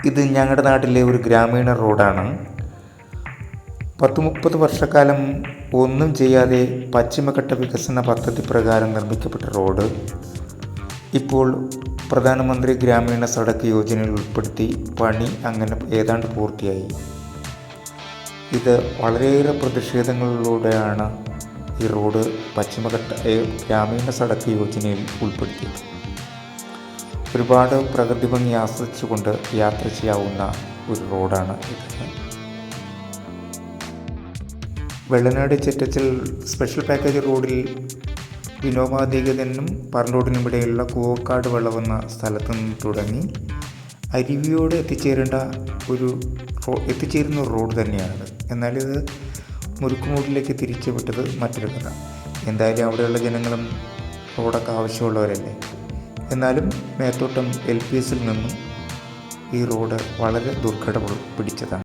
ഇത് ഞങ്ങളുടെ നാട്ടിലെ ഒരു ഗ്രാമീണ റോഡാണ്. 10-30 വർഷക്കാലം ഒന്നും ചെയ്യാതെ പശ്ചിമഘട്ട വികസന പദ്ധതി പ്രകാരം നിർമ്മിക്കപ്പെട്ട റോഡ് ഇപ്പോൾ പ്രധാനമന്ത്രി ഗ്രാമീണ സഡക്ക് യോജനയിൽ ഉൾപ്പെടുത്തി പണി അങ്ങനെ ഏതാണ്ട് പൂർത്തിയായി. ഇത് വളരെയേറെ പ്രതിഷേധങ്ങളിലൂടെയാണ് ഈ റോഡ് പശ്ചിമഘട്ട ഗ്രാമീണ സഡക്ക് യോജനയിൽ ഉൾപ്പെടുത്തിയത്. ഒരുപാട് പ്രകൃതി ഭംഗി ആസ്വദിച്ചുകൊണ്ട് യാത്ര ചെയ്യാവുന്ന ഒരു റോഡാണ് ഇത്. വെള്ളനാട് ചെറ്റച്ചൽ സ്പെഷ്യൽ പാക്കേജ് റോഡിൽ വിനോബാധികതനും പറലോടിനുമിടയിലുള്ള കൂവക്കാട് വളവെന്ന സ്ഥലത്ത് നിന്ന് തുടങ്ങി അരുവിയോട് എത്തിച്ചേരുന്ന ഒരു റോഡ് തന്നെയാണിത്. എന്നാൽ ഇത് മുരുക്കുമൂടിലേക്ക് തിരിച്ചു വിട്ടത് മറ്റൊരു കഥ. എന്തായാലും അവിടെയുള്ള ജനങ്ങളും റോഡൊക്കെ ആവശ്യമുള്ളവരല്ലേ. എന്നാലും മേത്തോട്ടം LPS നിന്നും ഈ റോഡ് വളരെ ദുർഘടം പിടിച്ചതാണ്.